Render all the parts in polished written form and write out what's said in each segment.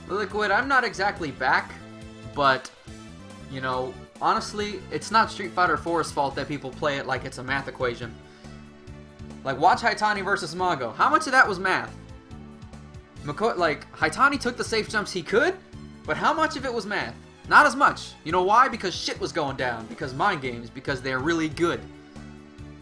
Liquid, I'm not exactly back, but, you know, honestly, it's not Street Fighter 4's fault that people play it like it's a math equation. Like, watch Haitani versus Mago. How much of that was math? Like, Haitani took the safe jumps he could, but how much of it was math? Not as much. You know why? Because shit was going down. Because mind games. Because they're really good.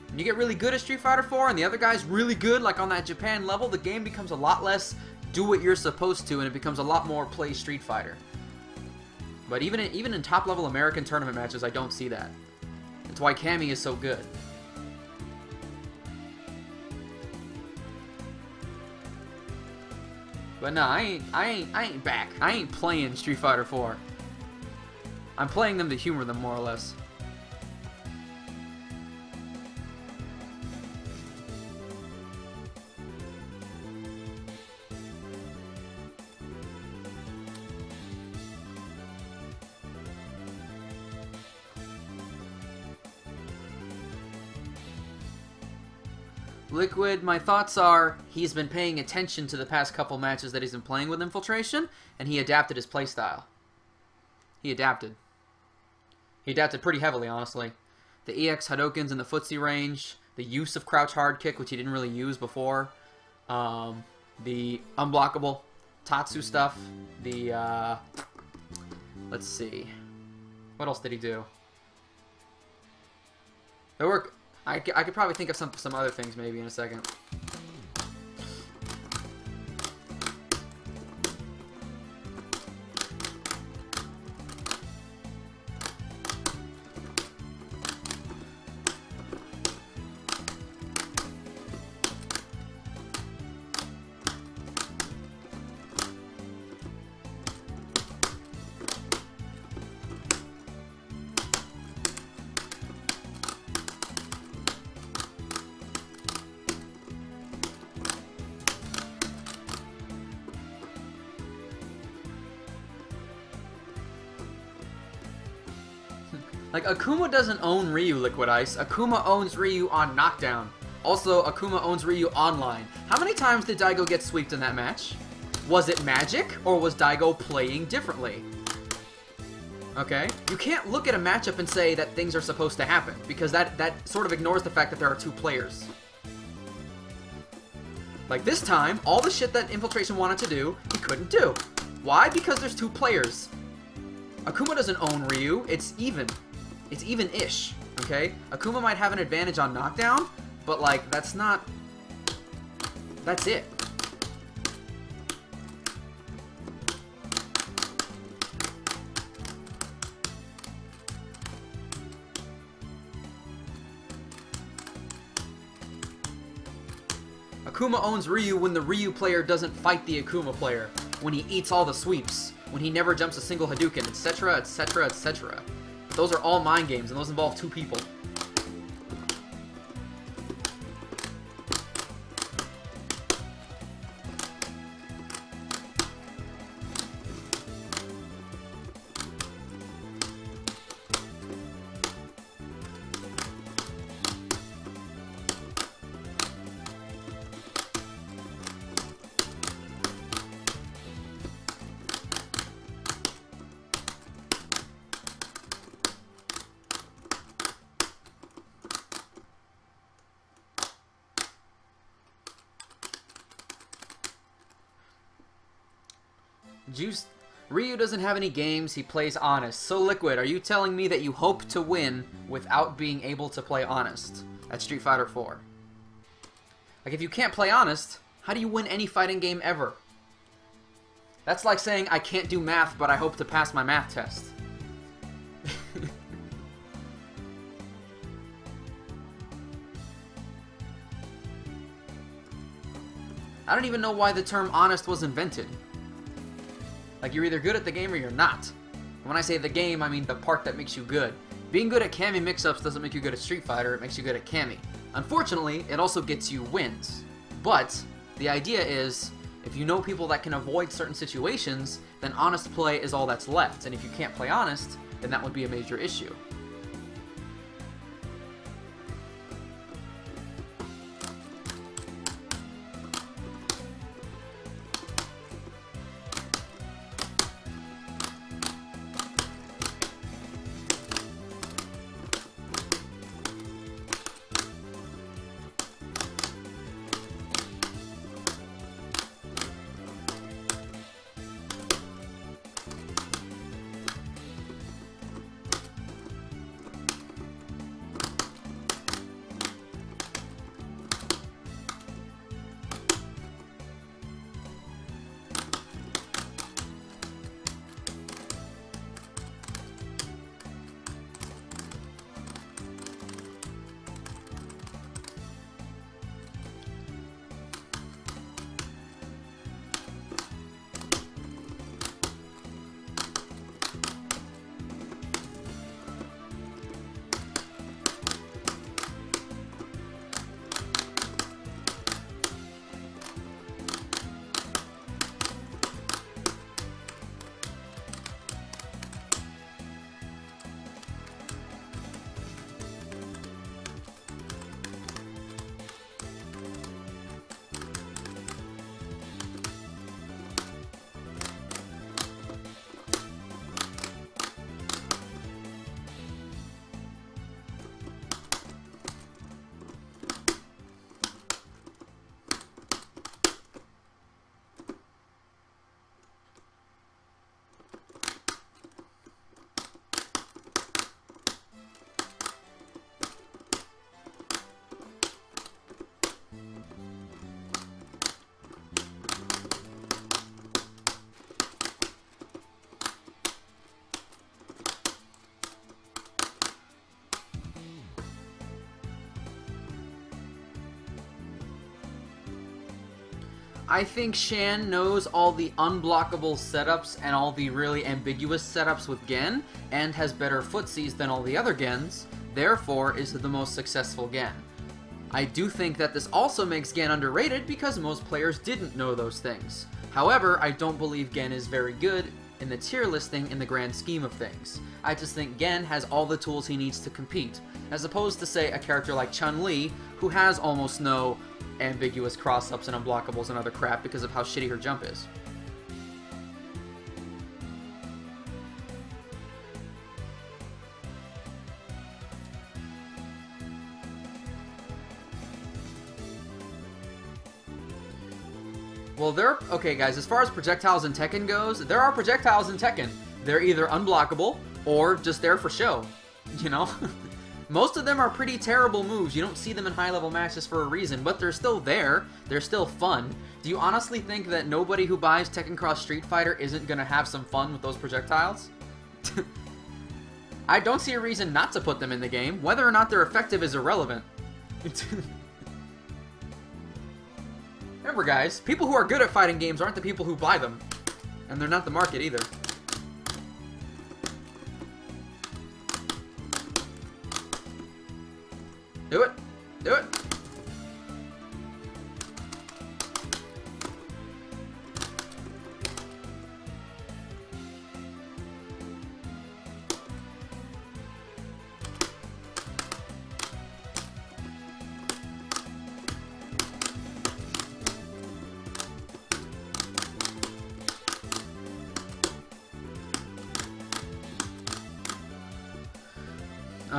When you get really good at Street Fighter 4 and the other guy's really good, like on that Japan level, the game becomes a lot less do what you're supposed to, and it becomes a lot more play Street Fighter. But even in top-level American tournament matches, I don't see that. That's why Cammy is so good. But no, I ain't back. I ain't playing Street Fighter 4. I'm playing them to humor them, more or less. Liquid, my thoughts are, he's been paying attention to the past couple matches that he's been playing with Infiltration, and he adapted his playstyle. He adapted. He adapted pretty heavily, honestly. The EX Hadokens in the footsie range, the use of crouch hard kick, which he didn't really use before, the unblockable Tatsu stuff, the, let's see, what else did he do? There were... I could probably think of some other things maybe in a second. Like, Akuma doesn't own Ryu, Liquid Ice. Akuma owns Ryu on Knockdown. Also, Akuma owns Ryu online. How many times did Daigo get sweeped in that match? Was it magic, or was Daigo playing differently? Okay? You can't look at a matchup and say that things are supposed to happen, because that sort of ignores the fact that there are two players. Like, this time, all the shit that Infiltration wanted to do, he couldn't do. Why? Because there's two players. Akuma doesn't own Ryu. It's even. It's even-ish, okay? Akuma might have an advantage on Knockdown, but, like, that's not... That's it. Akuma owns Ryu when the Ryu player doesn't fight the Akuma player, when he eats all the sweeps, when he never jumps a single Hadouken, etc., etc., etc. Those are all mind games, and those involve two people. Ryu doesn't have any games, he plays honest. So Liquid, are you telling me that you hope to win without being able to play honest at Street Fighter 4? Like, if you can't play honest, how do you win any fighting game ever? That's like saying, I can't do math, but I hope to pass my math test. I don't even know why the term honest was invented. Like, you're either good at the game or you're not. When I say the game, I mean the part that makes you good. Being good at Cammy mix-ups doesn't make you good at Street Fighter, it makes you good at Cammy. Unfortunately, it also gets you wins. But, the idea is, if you know people that can avoid certain situations, then honest play is all that's left. And if you can't play honest, then that would be a major issue. I think Shan knows all the unblockable setups and all the really ambiguous setups with Gen, and has better footsies than all the other Gens, therefore is the most successful Gen. I do think that this also makes Gen underrated because most players didn't know those things. However, I don't believe Gen is very good in the tier listing in the grand scheme of things. I just think Gen has all the tools he needs to compete, as opposed to, say, a character like Chun-Li, who has almost no ambiguous cross-ups and unblockables and other crap because of how shitty her jump is. Well, okay guys, as far as projectiles in Tekken goes, there are projectiles in Tekken. They're either unblockable or just there for show, you know? Most of them are pretty terrible moves. You don't see them in high-level matches for a reason, but they're still there. They're still fun. Do you honestly think that nobody who buys Tekken Cross Street Fighter isn't gonna have some fun with those projectiles? I don't see a reason not to put them in the game. Whether or not they're effective is irrelevant. Remember guys, people who are good at fighting games aren't the people who buy them. And they're not the market either. Do it! Do it!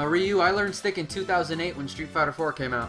Ryu, I learned Stick in 2008 when Street Fighter 4 came out.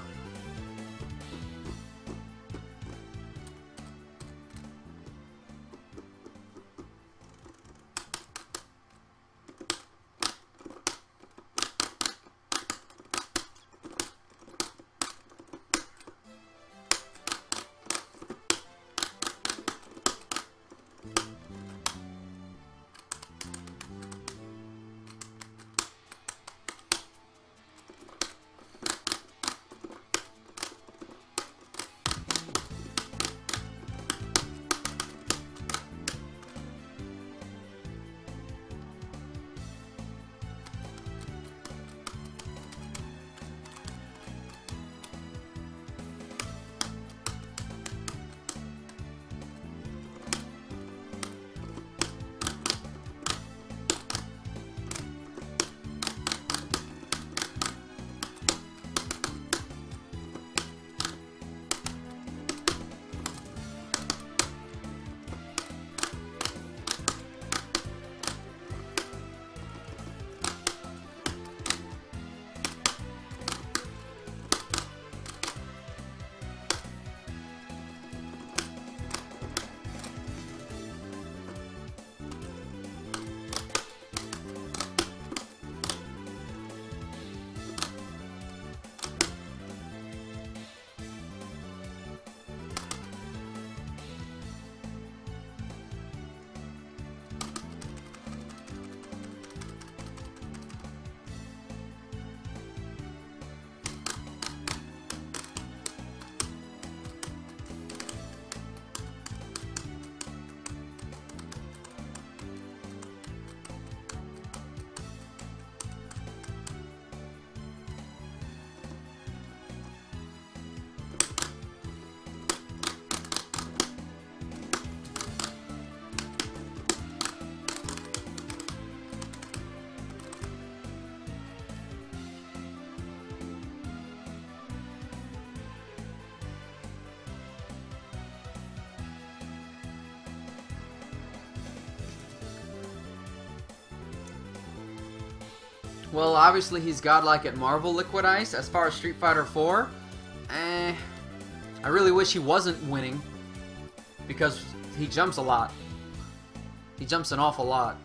Well, obviously he's godlike at Marvel Liquid Ice. As far as Street Fighter 4, I really wish he wasn't winning, because he jumps a lot. He jumps an awful lot.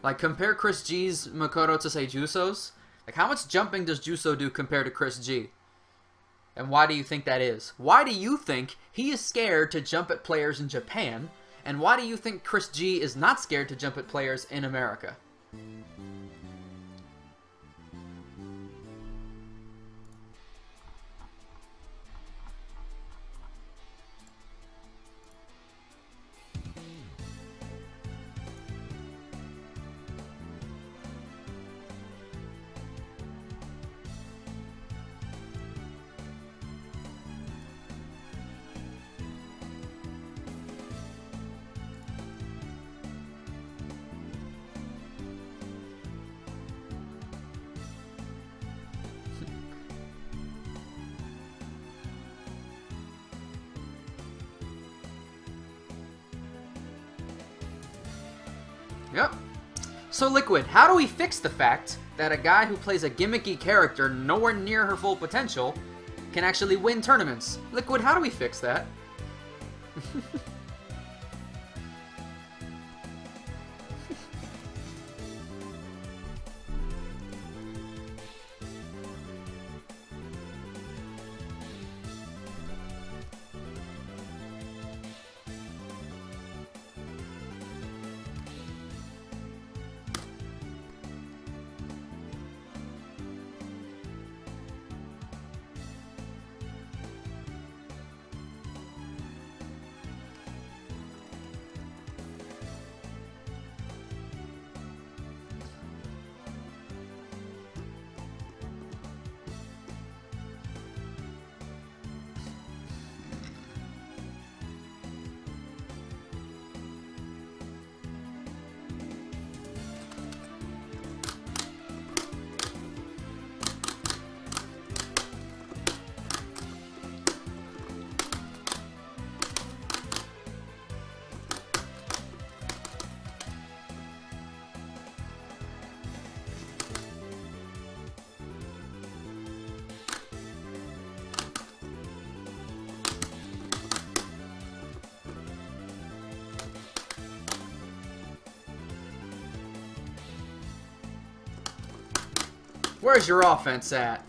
Like, compare Chris G's Makoto to, say, Juso's. Like, how much jumping does Juso do compared to Chris G? And why do you think that is? Why do you think he is scared to jump at players in Japan? And why do you think Chris G is not scared to jump at players in America? Yep. So Liquid, how do we fix the fact that a guy who plays a gimmicky character nowhere near her full potential can actually win tournaments? Liquid, how do we fix that? Where's your offense at?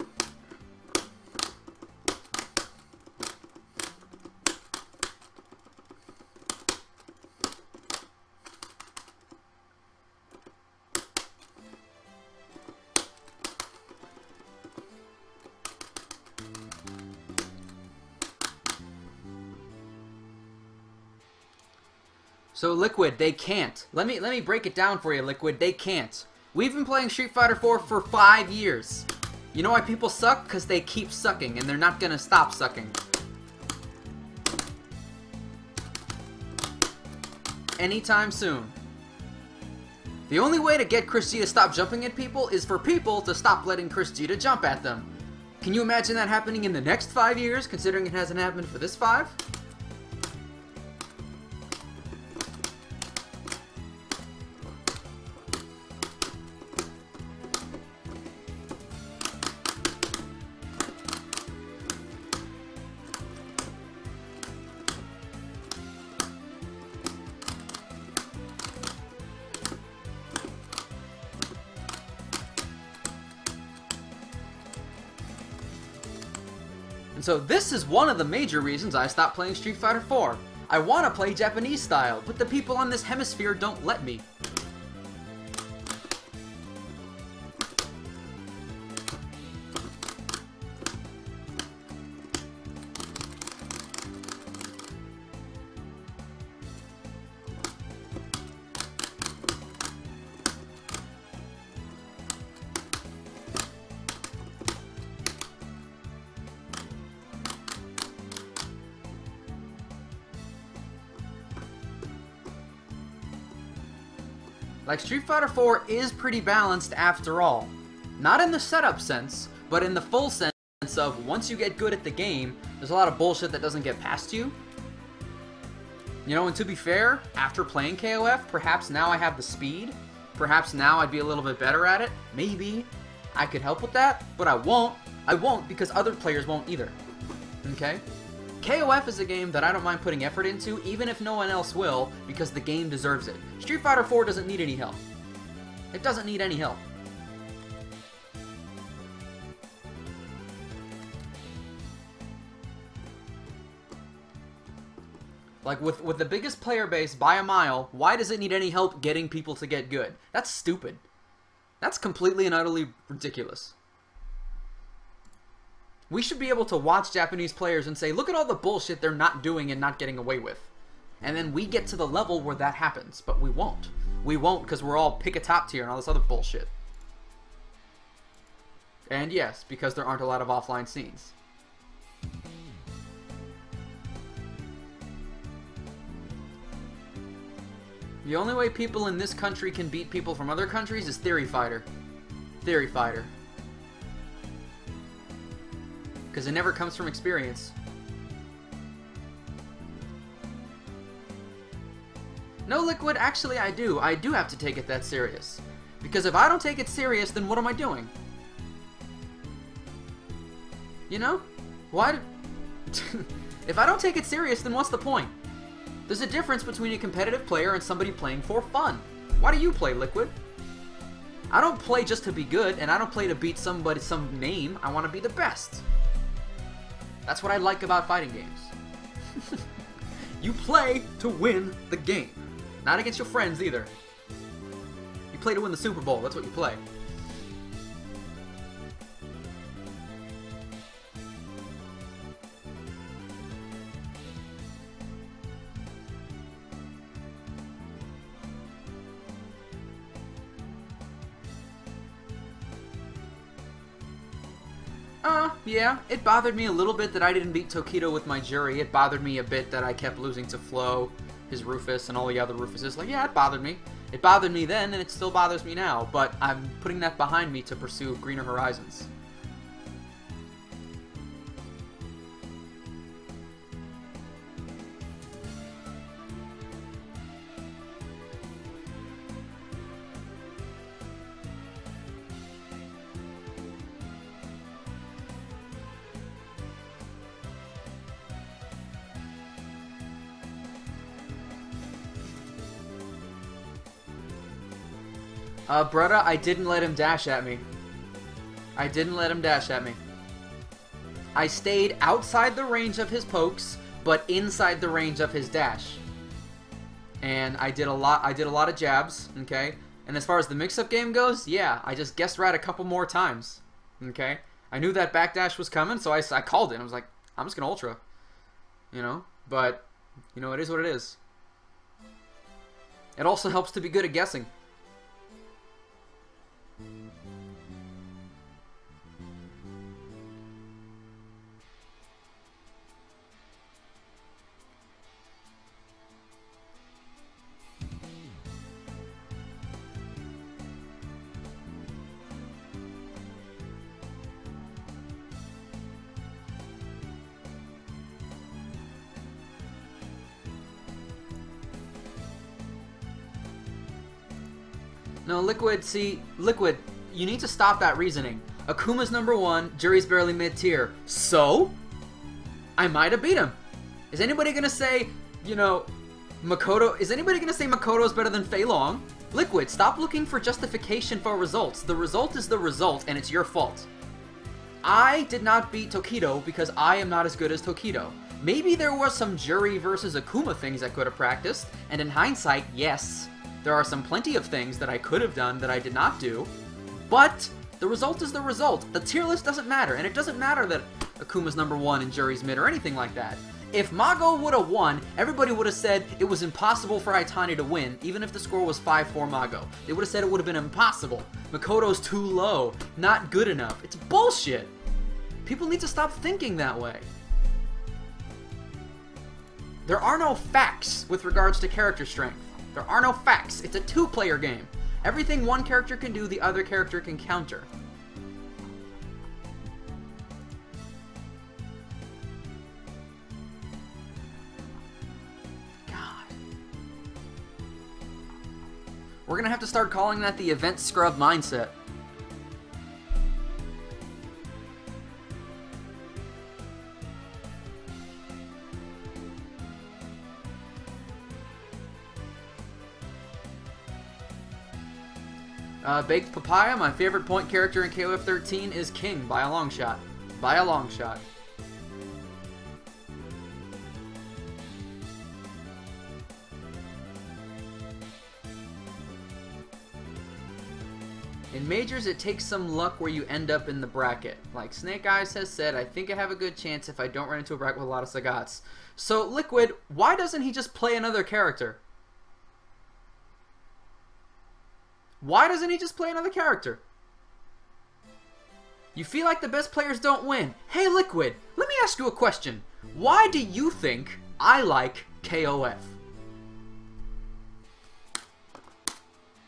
So Liquid, they can't. Let me break it down for you, Liquid. They can't. We've been playing Street Fighter 4 for 5 years. You know why people suck? Because they keep sucking, and they're not gonna stop sucking. Anytime soon. The only way to get Chris G to stop jumping at people is for people to stop letting Chris G to jump at them. Can you imagine that happening in the next 5 years, considering it hasn't happened for this 5? And so this is one of the major reasons I stopped playing Street Fighter 4. I want to play Japanese style, but the people on this hemisphere don't let me. Like, Street Fighter 4 is pretty balanced after all. Not in the setup sense, but in the full sense of once you get good at the game, there's a lot of bullshit that doesn't get past you. You know, and to be fair, after playing KOF, perhaps now I have the speed. Perhaps now I'd be a little bit better at it. Maybe I could help with that, but I won't. I won't because other players won't either. Okay? KOF is a game that I don't mind putting effort into, even if no one else will, because the game deserves it. Street Fighter 4 doesn't need any help. It doesn't need any help. Like, with the biggest player base by a mile, why does it need any help getting people to get good? That's stupid. That's completely and utterly ridiculous. We should be able to watch Japanese players and say, look at all the bullshit they're not doing and not getting away with. And then we get to the level where that happens, but we won't. We won't because we're all pick a top tier and all this other bullshit. And yes, because there aren't a lot of offline scenes. The only way people in this country can beat people from other countries is Theory Fighter. Theory Fighter. Because it never comes from experience. No, Liquid, actually I do. I do have to take it that serious. Because if I don't take it serious, then what am I doing? You know? Why? If I don't take it serious, then what's the point? There's a difference between a competitive player and somebody playing for fun. Why do you play, Liquid? I don't play just to be good, and I don't play to beat somebody, some name. I want to be the best. That's what I like about fighting games. You play to win the game. Not against your friends, either. You play to win the Super Bowl. That's what you play. Yeah, it bothered me a little bit that I didn't beat Tokido with my jury. It bothered me a bit that I kept losing to Flo, his Rufus, and all the other Rufuses. Like, yeah, it bothered me. It bothered me then, and it still bothers me now, but I'm putting that behind me to pursue greener horizons. Bretta, I didn't let him dash at me. I didn't let him dash at me. I stayed outside the range of his pokes, but inside the range of his dash. And I did a lot of jabs, okay? And as far as the mix-up game goes, yeah, I just guessed right a couple more times, okay? I knew that backdash was coming, so I called it. I was like, I'm just gonna ultra, you know? But, you know, it is what it is. It also helps to be good at guessing. No, Liquid, see, Liquid, you need to stop that reasoning. Akuma's #1, Jury's barely mid-tier. So? I might have beat him. Is anybody gonna say, you know, Makoto, is anybody gonna say Makoto's better than Fei Long? Liquid, stop looking for justification for results. The result is the result, and it's your fault. I did not beat Tokido because I am not as good as Tokido. Maybe there was some Jury versus Akuma things I could have practiced, and in hindsight, yes. There are some plenty of things that I could have done that I did not do, but the result is the result. The tier list doesn't matter, and it doesn't matter that Akuma's #1 and Jury's mid or anything like that. If Mago would have won, everybody would have said it was impossible for Aitani to win, even if the score was 5-4 Mago. They would have said it would have been impossible. Makoto's too low, not good enough. It's bullshit. People need to stop thinking that way. There are no facts with regards to character strength. There are no facts. It's a two-player game. Everything one character can do, the other character can counter. God. We're gonna have to start calling that the event scrub mindset. Baked Papaya, my favorite point character in KOF 13 is King, by a long shot. By a long shot. In majors, it takes some luck where you end up in the bracket. Like Snake Eyes has said, I think I have a good chance if I don't run into a bracket with a lot of Sagats. So, Liquid, why doesn't he just play another character? Why doesn't he just play another character? You feel like the best players don't win. Hey, Liquid, let me ask you a question. Why do you think I like KOF?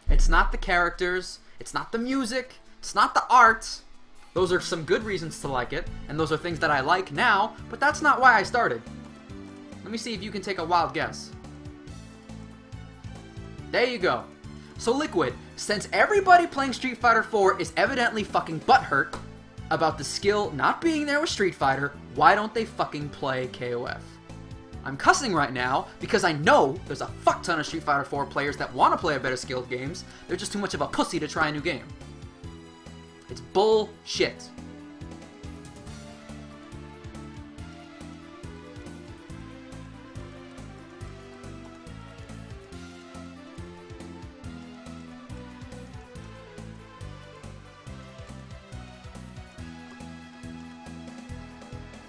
It's not the characters, it's not the music, it's not the art. Those are some good reasons to like it, and those are things that I like now, but that's not why I started. Let me see if you can take a wild guess. There you go. So Liquid, since everybody playing Street Fighter 4 is evidently fucking butthurt about the skill not being there with Street Fighter, why don't they fucking play KOF? I'm cussing right now because I know there's a fuck ton of Street Fighter 4 players that want to play a better skilled games. They're just too much of a pussy to try a new game. It's bullshit.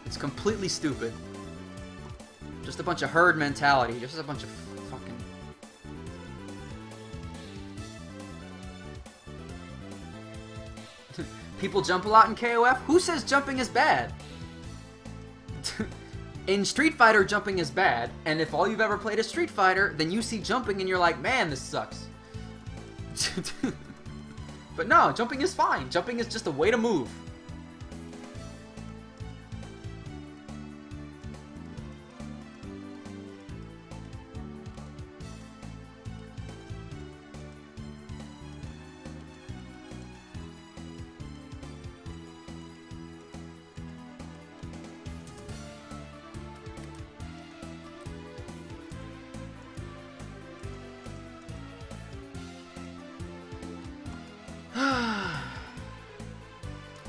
It's completely stupid. Just a bunch of herd mentality. Just a bunch of fucking... People jump a lot in KOF? Who says jumping is bad? In Street Fighter, jumping is bad. And if all you've ever played is Street Fighter, then you see jumping and you're like, man, this sucks. But no, jumping is fine. Jumping is just a way to move.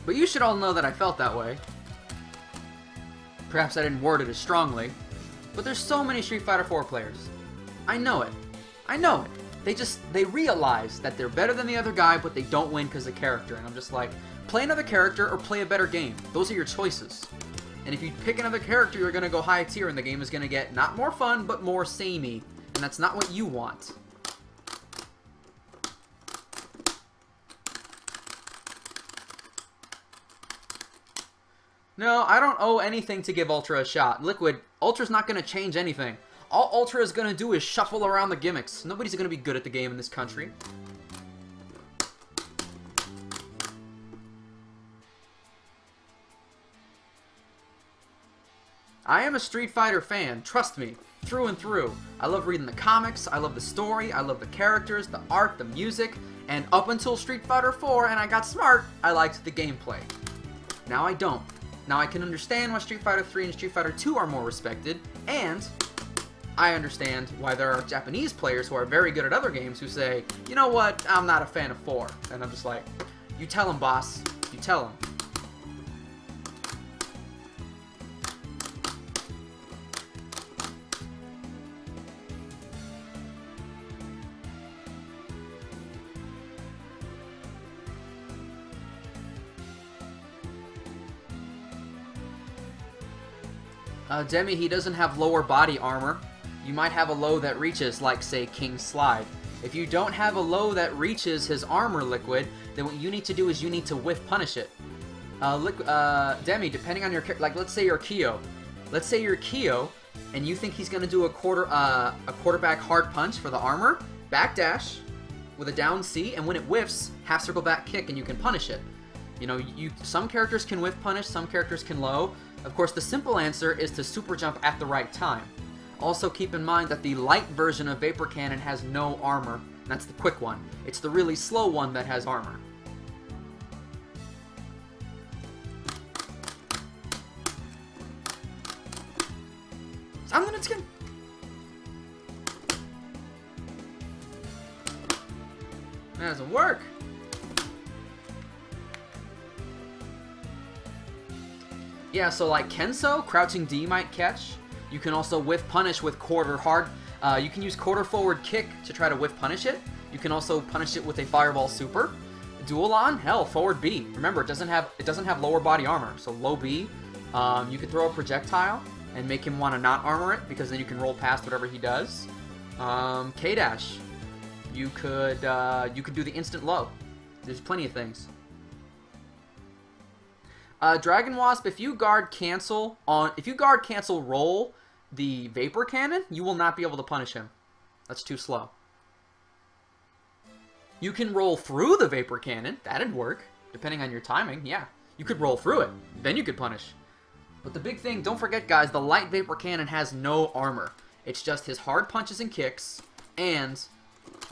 But you should all know that I felt that way. Perhaps I didn't word it as strongly, but there's so many Street Fighter 4 players. I know it. I know it. They realize that they're better than the other guy, but they don't win because of character. And I'm just like, play another character or play a better game. Those are your choices. And if you pick another character, you're going to go high tier and the game is going to get not more fun, but more samey. And that's not what you want. No, I don't owe anything to give Ultra a shot. Liquid, Ultra's not going to change anything. All Ultra is going to do is shuffle around the gimmicks. Nobody's going to be good at the game in this country. I am a Street Fighter fan, trust me, through and through. I love reading the comics, I love the story, I love the characters, the art, the music, and up until Street Fighter 4 and I got smart, I liked the gameplay. Now I don't. Now I can understand why Street Fighter 3 and Street Fighter 2 are more respected, and I understand why there are Japanese players who are very good at other games who say, you know what, I'm not a fan of 4. And I'm just like, you tell him, boss. You tell him. Demi, he doesn't have lower body armor. You might have a low that reaches, like, say, King Slide. If you don't have a low that reaches his armor, Liquid, then what you need to do is you need to whiff punish it. Demi, depending on your character, like, let's say you're Kyo. Let's say you're Kyo, and you think he's going to do a quarterback hard punch for the armor, backdash with a down C, and when it whiffs, half circle back kick, and you can punish it. You know, some characters can whiff punish, some characters can low. Of course, the simple answer is to super jump at the right time. Also, keep in mind that the light version of Vapor Cannon has no armor. That's the quick one. It's the really slow one that has armor. I'm gonna skin. That doesn't work. Yeah, so like Kenso, crouching D might catch. You can also whiff punish with quarter hard. You can use quarter forward kick to try to whiff punish it. You can also punish it with a fireball super. Dual on, hell, forward B. Remember, it doesn't have lower body armor, so low B. You could throw a projectile and make him want to not armor it because then you can roll past whatever he does. K dash. You could do the instant low. There's plenty of things. Dragon Wasp, if you guard cancel roll the Vapor Cannon, you will not be able to punish him. That's too slow. You can roll through the Vapor Cannon. That'd work, depending on your timing. Yeah, you could roll through it. Then you could punish. But the big thing, don't forget, guys, the light Vapor Cannon has no armor. It's just his hard punches and kicks and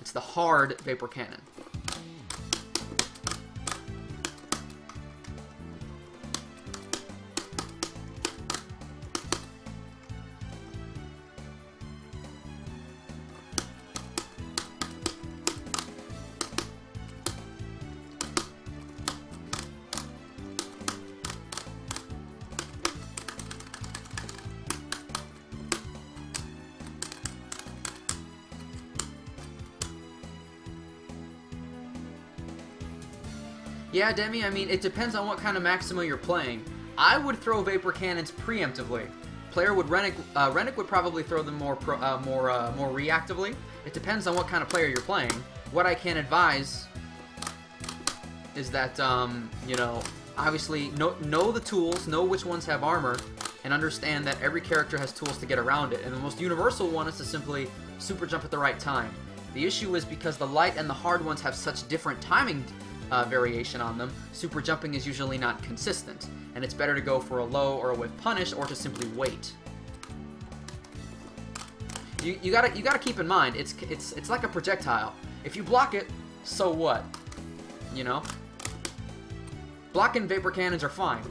It's the hard Vapor Cannon. Yeah, Demi, I mean, it depends on what kind of Maxima you're playing. I would throw Vapor Cannons preemptively. Player would Rennick would probably throw them more reactively. It depends on what kind of player you're playing. What I can advise is that, you know, obviously know the tools, know which ones have armor, and understand that every character has tools to get around it. And the most universal one is to simply super jump at the right time. The issue is because the light and the hard ones have such different timing variation on them, super jumping is usually not consistent, and it's better to go for a low or a whiff punish or to simply wait. You gotta keep in mind it's like a projectile. If you block it, so what? You know? Blocking Vapor Cannons are fine.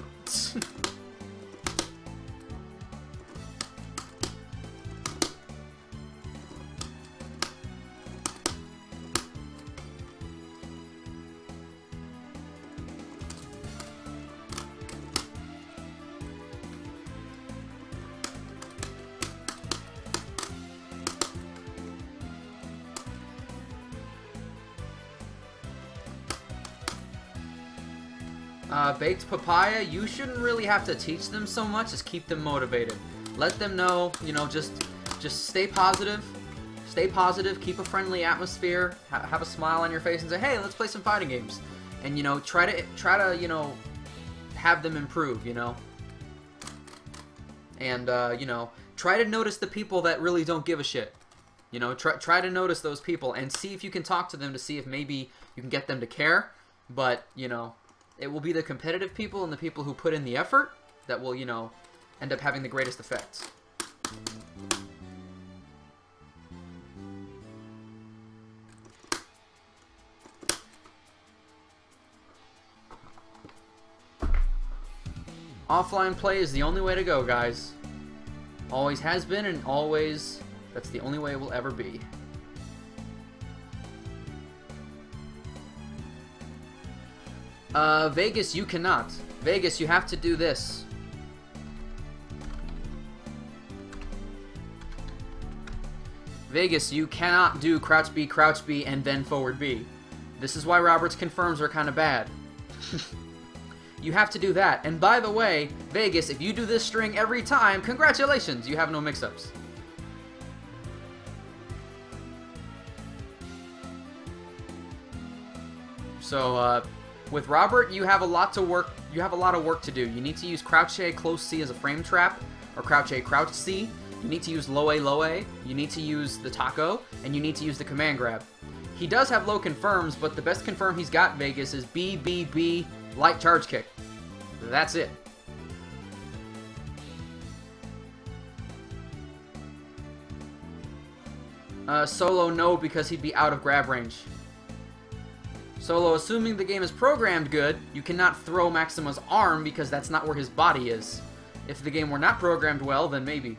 Baked Papaya, you shouldn't really have to teach them so much, just keep them motivated. Let them know, you know, just stay positive, keep a friendly atmosphere, have a smile on your face and say, hey, let's play some fighting games. And, you know, try to, you know, have them improve, you know. And, you know, try to notice the people that really don't give a shit. You know, try to notice those people and see if you can talk to them to see if maybe you can get them to care. But, you know, it will be the competitive people and the people who put in the effort that will, you know, end up having the greatest effects. Offline play is the only way to go, guys. Always has been and always, that's the only way it will ever be. Vegas, you cannot. Vegas, you have to do this. Vegas, you cannot do crouch B, and then forward B. This is why Robert's confirms are kind of bad. You have to do that. And by the way, Vegas, if you do this string every time, congratulations, you have no mix-ups. So, with Robert, you have a lot of work to do. You need to use crouch A, close C as a frame trap, or crouch A, crouch C. You need to use low A. You need to use the taco, and you need to use the command grab. He does have low confirms, but the best confirm he's got, Vegas, is B, light charge kick. That's it. Solo, no, because he'd be out of grab range. Solo, assuming the game is programmed good, you cannot throw Maxima's arm because that's not where his body is. If the game were not programmed well, then maybe.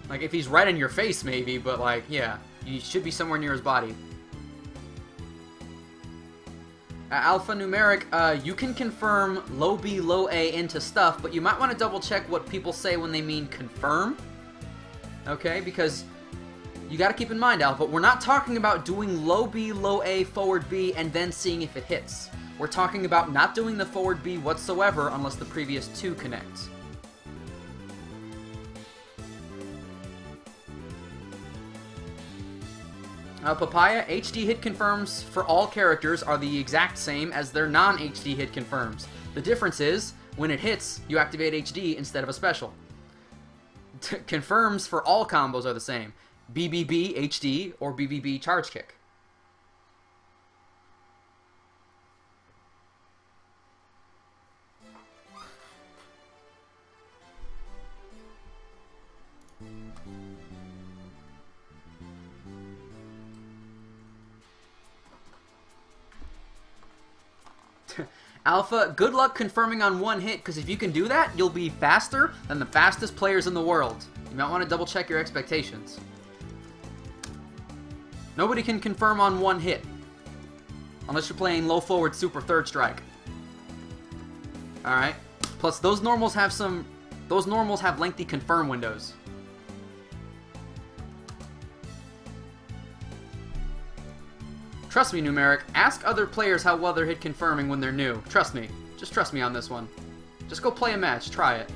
Like, if he's right in your face, maybe, but, like, yeah. You should be somewhere near his body. Alphanumeric, you can confirm low B, low A into stuff, but you might want to double check what people say when they mean confirm. Okay, because you got to keep in mind, Alpha, we're not talking about doing low B, low A, forward B, and then seeing if it hits. We're talking about not doing the forward B whatsoever unless the previous two connect. Papaya, HD hit confirms for all characters are the exact same as their non-HD hit confirms. The difference is, when it hits, you activate HD instead of a special. Confirms for all combos are the same. BBB HD or BBB charge kick. Alpha, good luck confirming on one hit, because if you can do that, you'll be faster than the fastest players in the world. You might want to double check your expectations. Nobody can confirm on one hit. Unless you're playing low forward super third strike. Alright. Plus those normals have lengthy confirm windows. Trust me, Numeric. Ask other players how well they're hit confirming when they're new. Trust me. Just trust me on this one. Just go play a match. Try it.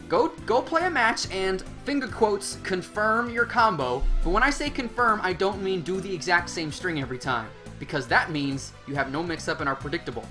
Go play a match and, finger quotes, confirm your combo. But when I say confirm, I don't mean do the exact same string every time. Because that means you have no mix-up and are predictable.